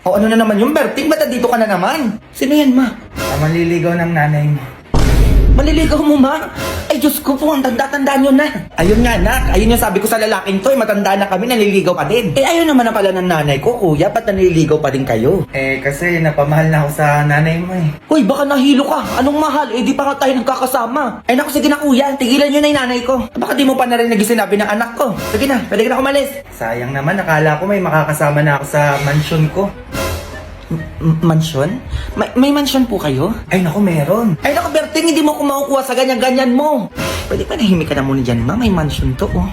O ano na naman yung Berting? Ba't dito ka na naman? Sino yan, ma? Maliligaw ng nanay mo. Maliligaw mo, ma? Ay, Diyos ko po, ang tanda-tanda nyo na. Ayun nga, nak. Ayun yung sabi ko sa lalaking to, matanda na kami, naliligaw pa din. Ayun naman na pala ng nanay ko, kuya. Ba't naliligaw pa din kayo? Kasi napamahal na ako sa nanay mo eh. Uy, baka nahilo ka. Anong mahal? Di pa nga tayo nagkakasama. Ay, naku, sige na, kuya. Tigilan nyo na yung nanay ko. Baka di mo pa narinig yung sinabi ng anak ko. Sige na, pwede ka na umalis. Sayang naman, nakala ko may makakasama na ako sa mansion ko. Mansyon? May mansyon po kayo? Ay naku, meron. Ay naku, Berting, hindi mo ko makukuha sa ganyan-ganyan mo. Pwede pa nahimik ka na muna dyan, ma. May mansyon to, oh.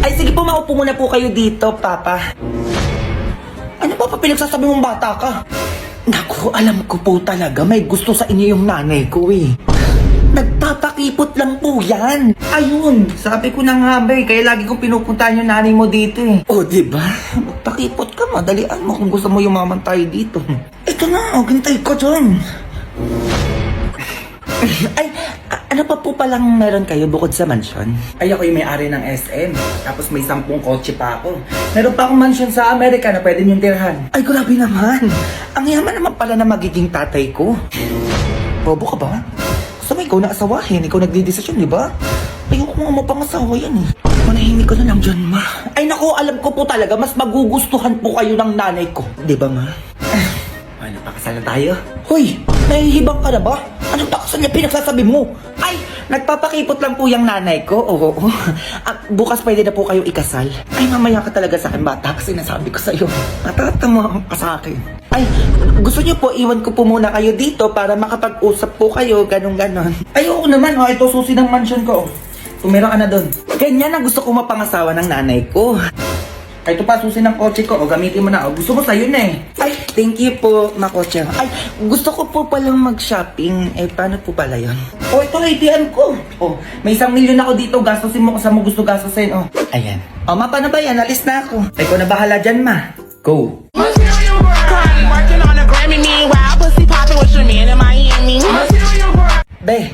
Ay, sige po, maupo muna po kayo dito, papa. Ano pa pinagsasabi mong bata ka? Naku, alam ko po talaga, may gusto sa inyo yung nanay ko, eh. Nagpapakipot lang po yan. Ayun, sabi ko na nga ba kaya lagi kong pinupuntahan yung nanay mo dito eh. O, diba? Magpakipot ka, madalian mo kung gusto mo yumaman tayo dito. Ito na, gintay ko dyan. Ay, ano pa po palang meron kayo bukod sa mansyon? Ay ako yung may-ari ng SM. Tapos may 10 kotse pa ako. Meron pa akong mansion sa Amerika na pwede niyong tirhan. Ay, grabe naman. Ang yaman naman pala na magiging tatay ko. Bobo ka ba? Gusto mo ikaw na asawahin, ikaw nagdidesisyon, di ba? Ayoko nga mapangasawa yan eh. Manahimik ka na lang dyan, ma. Ay naku, alam ko po talaga, mas magugustuhan po kayo ng nanay ko. Di ba, ma? Ano, pakasal na tayo? Hoy, nahihibang ka na ba? Anong pakasal niya pinagsasabi mo? Ay, nagpapakipot lang po yung nanay ko. Oo. Bukas pwede na po kayo ikasal. Ay, mamaya ka talaga sa akin, bata, kasi nasabi ko sa'yo. Natatama ka sa akin. Ay, gusto niyo po, iwan ko po muna kayo dito para makapag-usap po kayo, ganon-ganon. Ay oo naman, ito susi ng mansion ko. Tumira ka na doon. Ganyan ang gusto ko mapangasawa ng nanay ko. Ay, ito pa susi ng kotse ko. Gamitin mo na. Gusto ko sa'yo na eh. Ay, thank you po, makotse. Ay, gusto ko po palang mag-shopping. Paano po pala yun? Ito ATM ko. May 1 milyon ako dito. Gastusin mo kung saan mo gusto gastusin. Ayan. Ma, paano ba yan? Alis na ako. Ay, ikaw na bahala dyan, ma. Go. Working on a Grammy, meanwhile, pussy popping with your man in Miami. Be,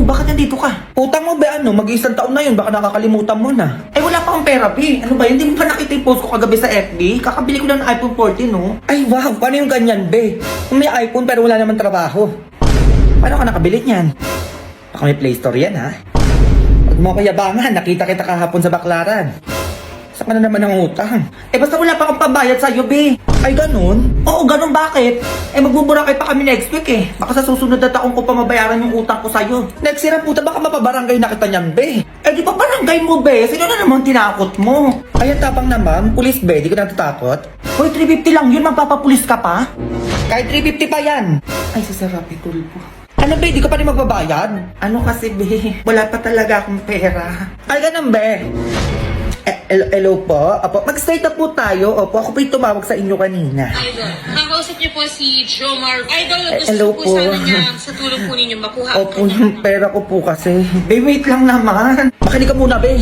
bakit nandito ka? Utang mo ba ano? Mag-1 taon na yun. Baka nakakalimutan mo na. Ay, wala pa akong pera, B. Ano ba yun? Hindi mo pa nakita yung post ko kagabi sa FB? Kakabili ko lang ng iPhone 14, no? Ay, wow. Paano yung ganyan, be? Kung may iPhone pero wala naman trabaho. Paano ka nakabili niyan? Baka may Play Store yan, ha? Huwag mo ko yabangan. Nakita kita kahapon sa Baklaran. Saan ka na naman ang utang? Basta wala pa akong pambayad sa'yo, B. Ay, ganun? Oo, ganun. Bakit? Magbuburakay pa kami next week, eh. Baka sa susunod na taong ko pa mabayaran yung utang ko sa'yo. Next year, puta, baka mapabarangay na kita niyan, be. Di ba barangay mo, be? Sino na naman tinakot mo? Ay, ang tapang naman. Pulis, be. Di ko natatakot. Hoy, 350 lang yun. Magpapapulis ka pa? Kahit 350 pa yan. Ay, sasarapi tulpo. Ano, be? Di ka pa rin magbabayad? Ano kasi, be? Wala pa talaga akong pera. Ay, ganun, be. Hello po. Opo, mag-start na po tayo. Opo, ako po yung tumawag sa inyo kanina. Idol, nakakausap niyo po si Jomar. Idol, gusto hello ko po po. sana niya sa tulong po ninyo makuha. Opo, yung pera ko po kasi. Be, wait lang naman. Makinig ka muna, be.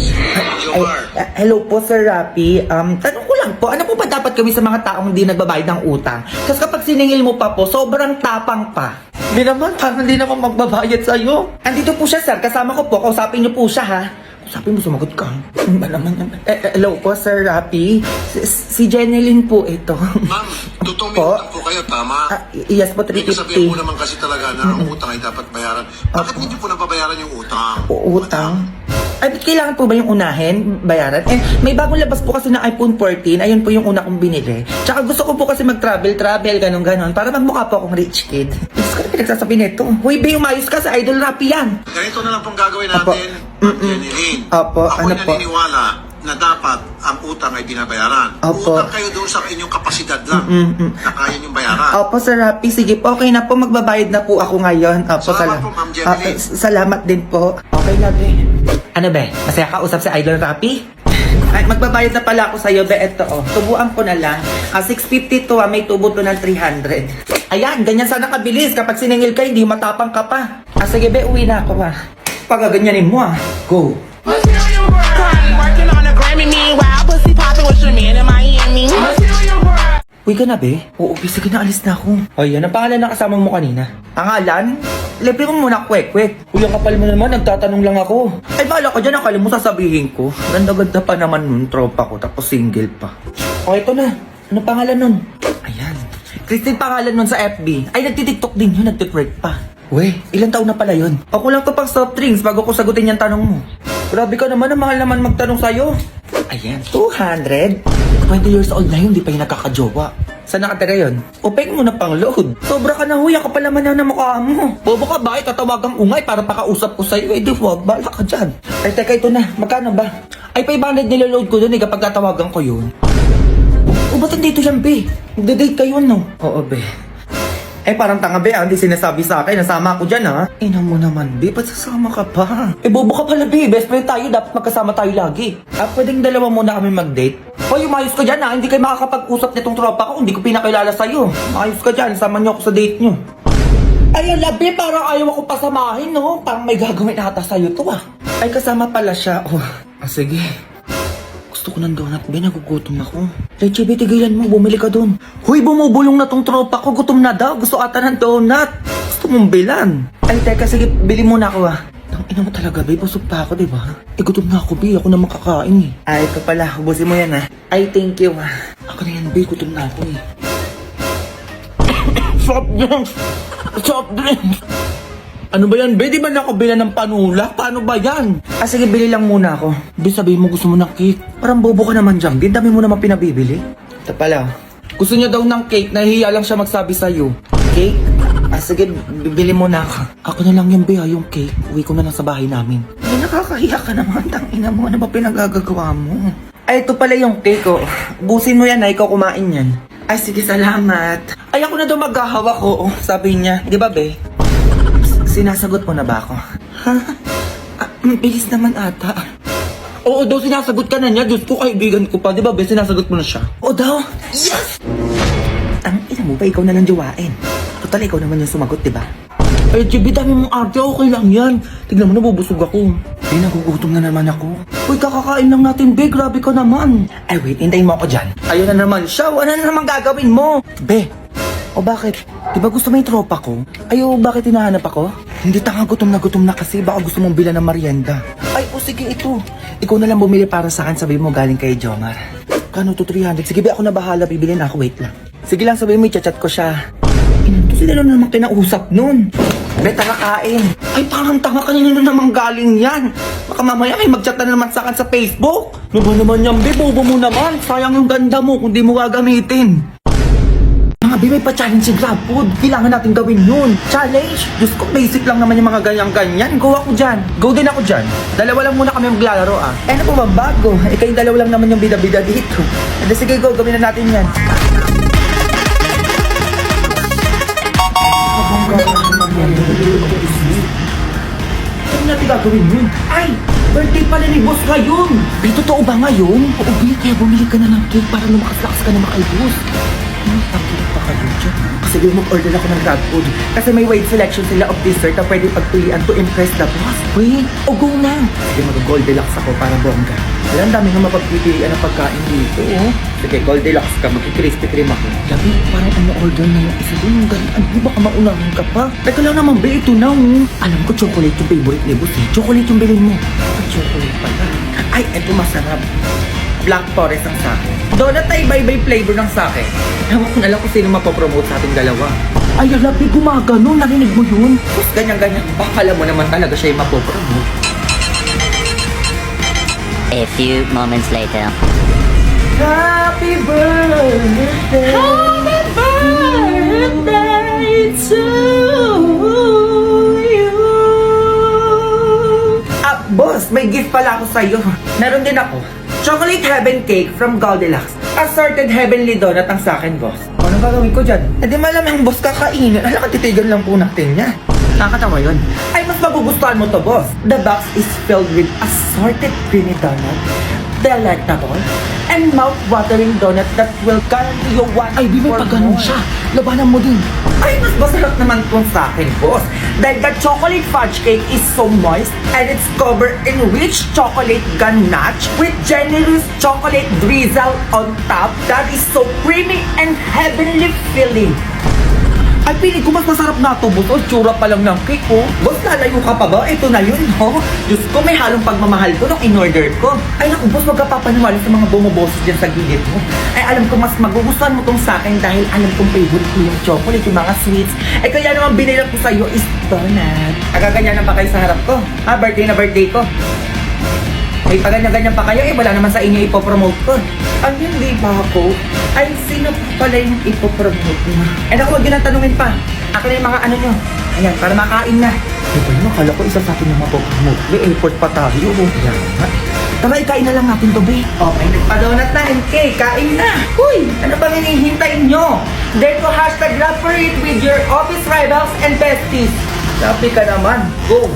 Jomar. Hello po, Sir Rapi. Tanong ko lang po, ano po ba dapat gawin sa mga taong hindi nagbabayad ng utang? Kasi kapag siningil mo pa po, sobrang tapang pa. Be naman, parang hindi naman magbabayad sa'yo. Andito po siya, sir. Kasama ko po. Kausapin niyo po siya, ha? Sabi mo, sumagot ka. Ano ba naman yan? Hello po, Sir Rapi. Si Jeneline po ito. Ma'am, totoong may Po? utang po kayo, tama? Yes po, Ibig sabihin po 350. naman kasi talaga na ang utang ay dapat bayaran. Bakit hindi po nababayaran yung utang? Utang? Ay, ba't kailangan po ba yung unahin? Bayaran? May bagong labas po kasi ng iPhone 14. Ayun po yung una kong binili. Tsaka gusto ko po kasi mag-travel, ganon-ganon. Para magmukha po akong rich kid. Diyos ko na pinagsasabi nito. Huy, be, umayos ka sa Idol Rapi yan. Ganito na lang pong gagawin Apo. natin, Ma'am Jeneline. Apo, Ako ano po? naniniwala na dapat ang utang ay binabayaran. Apo. Utang kayo doon sa inyong kapasidad lang na kaya niyong bayaran. Opo, Sir Rapi. Sige po, okay na po. Magbabayad na po ako ngayon. Opo, Salamat po, Ma'am Jeneline. salamat din po. Okay na, be. Ano, be? Masaya ka usap si Idol Rapi? Ay, magbabayad na pala ako sa'yo, be. Eto, tubuan ko na lang. 650 to, may tubo to ng 300. Ayan, ganyan sana kabilis. Kapag siningil ka, hindi matapang ka pa. Sige, be, uwi na ako, Pagaganyanin mo, Go. Working on a Grammy, meanwhile, pussy popping with your man in Miami. Uwi ka na, be? Oo, sige na, alis na ako. O, yan ang pangalan ng kasama mo kanina. Pangalan? Libre mo muna, kwek-kwek. Uy, ang kapal mo naman, nagtatanong lang ako. Ay, bahala ka dyan. Akala mo sasabihin ko. Ganda-ganda pa naman nun, tropa ko. Tapos single pa. O, ito na. Ano pangalan nun? Ayan. Christine pangalan nun sa FB. Ay, nagtitiktok din yun, nagtitwerk pa. Weh, ilang taon na pala yun? Ako lang to pang soft drinks bago ko sagutin yung tanong mo. Grabe ka naman, ang mahal naman magtanong sa'yo. Ayan, 200? 20 years old na yun, di pa yung nagkakajowa. Saan nakatira yun? Upek mo na pang load. Sobra ka na huy, ako pala man na mukha mo. Bobo ka ba? Tatawagang ungay para pakausap ko sa'yo. Eh di wag, bala ka dyan. Ay teka, ito na. Magkano ba? Ay 500 niloload ko dun eh kapag tatawagan ko yun. O ba't nandito yan, be? Magda-date kayo, no? Oo, be. Eh parang tanga, be, hindi sinasabi sa akin. Nasama ako dyan, ha? Ina mo naman, be. Ba't sasama ka pa? Eh bobo ka pala, be. Best friend tayo. Dapat magkasama tayo lagi. Pwedeng dalawa muna kami mag-date? Hoy, umayos ka dyan, ha? Hindi kayo makakapag-usap nitong tropa ko. Hindi ko pinakilala sa'yo. Umayos ka dyan. Sama niyo ako sa date niyo. Ay, labi, parang ayaw ako pasamahin, no? Parang may gagawin ata sa'yo to, ah. Ay, kasama pala siya. Oh, sige. Gusto ko ng donut, be. Nagugutom ako. Leche, be, tigilan mo. Bumili ka dun. Huy, bumubulong na tong tropa ko. Gutom na daw. Gusto ata ng donut. Gusto mong bilan. Ay, teka, sige. Bili muna ako, ah. Tangina mo talaga, be. Busog pa ako, diba? Eh, gutom na ako, be. Ako na makakain, eh. Ay, ito pala. Ubusin mo yan, ah. Ay, thank you, ah. Ako na yan, be. Gutom na ako, eh. Soft drinks! Soft drinks! Ano ba yan, be? Di ba nakabila ng panula? Paano ba yan? Sige, bili lang muna ako. Be, sabihin mo gusto mo ng cake. Parang bobo ka naman dyan. Dami mo naman pinabibili. Ito pala. Gusto niya daw ng cake. Nahihiya lang siya magsabi sa'yo. Cake? Sige, bibili muna ako. Ako na lang yung be, yung cake. Uwi ko na lang sa bahay namin. Ay, nakakahiya ka naman. Tangina mo. Ano ba pinagagagawa mo? Ay, ito pala yung cake, oh. Busin mo yan, na ikaw kumain yan. Ay, sige, salamat. Ay, ako na daw maghahawak ko, oh. Sabi niya. Di ba, be? Sinasagot mo na ba ako? Ha? Bilis naman ata. Oo daw, sinasagot ka na niya. Diyos ko, kaibigan ko pa. Di ba, be? Sinasagot mo na siya. Oo daw. Yes! Ang ina mo ba, ikaw na lang jowain. Total, ikaw naman yung sumagot, di ba? Eh, Chibi, dami mong arte. Okay lang yan. Tignan mo, nabubusog ako. Eh, nagugutom na naman ako. Uy, kakakain lang natin, be. Grabe ka naman. Ay, wait. Hintayin mo ako dyan. Ayun na naman siya. Ano na naman gagawin mo? Be. O bakit? Di ba gusto mo yung tropa ko? Ayo, bakit hinahanap ako? Hindi, tanga, gutom na kasi. Baka gusto mong bilan ng merienda. Ay, o sige, ito. Ikaw na lang bumili para sa akin. Sabi mo galing kay Jomar. Kano to 300? Sige, be, ako na bahala. Bibili na ako. Wait lang. Sige lang, sabi mo, i-chat ko siya. Ito sila na naman kinausap nun. Be, tanga kain. Ay, tanga, kanina na naman galing yan. Baka mamaya may mag-chat na naman sa akin sa Facebook. Ano ba naman yan, be? Bobo mo naman. Sayang yung ganda mo kung di mo gagamitin. Mga be, may pa-challenge si GrabFood. Kailangan natin gawin yun. Challenge? Diyos ko, basic lang naman yung mga ganyan-ganyan. Go ako dyan. Go din ako dyan. Dalawa lang muna kami maglalaro, ah. Eh, ano po ba bago? Eh, kayong dalawa lang naman yung bida-bida dito. Eh, sige, go. Gawin na natin yan. Ano natin gagawin yun? Ay! Birthday pala ni boss ngayon! Be, totoo ba ngayon? Oo, be, kaya bumili ka na ng cake para lumakas-lakas ka na makay boss. Pagkilig pa kayo dyan. Sige, mag-order ako ng GrabFood. Kasi may wide selection sila of dessert na pwede pagpilian to impress the boss. Wait, go na! Sige, mag-Goldilocks ako para bongga. Alam, dami nga mapagpipilian ng pagkain dito, oh. Sige, Goldilocks ka, mag-Krispy Kreme ako. Labi, parang ano-order na yung isa doon. Ano, baka maunahan ka pa? Teka lang naman, be, ito na, oh. Alam ko, chocolate yung favorite ni boss, eh. Chocolate yung bilhin mo. Ay, chocolate pala. Ay, eto masarap. Black Forest ang sake. Donut na iba-iba yung flavor ng sake. Ewan ko na lang kung sino mapopromote sa ating dalawa. Ay, alabi, gumagano. Narinig mo yun? Tapos ganyan-ganyan. Baka alam mo naman talaga siya yung mapopromote. A few moments later. Happy birthday! Happy birthday to you! Boss, may gift pala ako sa'yo. Meron din ako. Chocolate Heaven Cake from Goldilocks. Assorted Heavenly Donut ang sa akin, boss. Ano gagawin ko dyan? Eh di malamang boss kakainin. Alam ka, titigan lang po natin niya. Nakakatawa yun. Ay, mas magugustuhan mo to, boss. The box is filled with assorted creamy donut, delectable, and mouth-watering donut that will guarantee you one. Ay, di may pagganon siya. Labanan mo din. Ay, mas masarap naman kung sa akin, boss. Dahil the chocolate fudge cake is so moist and it's covered in rich chocolate ganache with generous chocolate drizzle on top that is so creamy and heavenly filling. Ay, piling ko mas masarap na ito, boss. O, tsura pa lang ng cake, oh. Boss, lalayo ka pa ba? Ito na yun, no? Diyos ko, may halong pagmamahal ko nung in-order ko. Ay, naku, boss, wag ka papaniwala sa mga bumoboses dyan sa gilid mo. Ay, alam ko, mas magugustuhan mo tong sa akin dahil alam kong favorite ko yung chocolate, yung mga sweets. Ay, kaya naman binilang ko sa'yo is donut. Agaganyan pa kayo sa harap ko. Ha, birthday na birthday ko. Ay, paganyan-ganyan pa kayo, eh, wala naman sa inyo ipopromote ko. Ang hindi ba ako? Ay, sino pala yung ipopromote mo? Ay, naku, wag yun ang tanungin pa. Ako na yung mga ano nyo. Ayan, para makain na. Diba yun, akala ko isa sa atin yung mapopromote. May airport pa tayo. Ayan, ha? Tara, ikain na lang natin to, be. Okay, nagpa-donut na, MK. Kain na. Uy, ano bang hinihintay nyo? Dare to hashtag love for it with your office rivals and besties. Sabi ka naman. Go.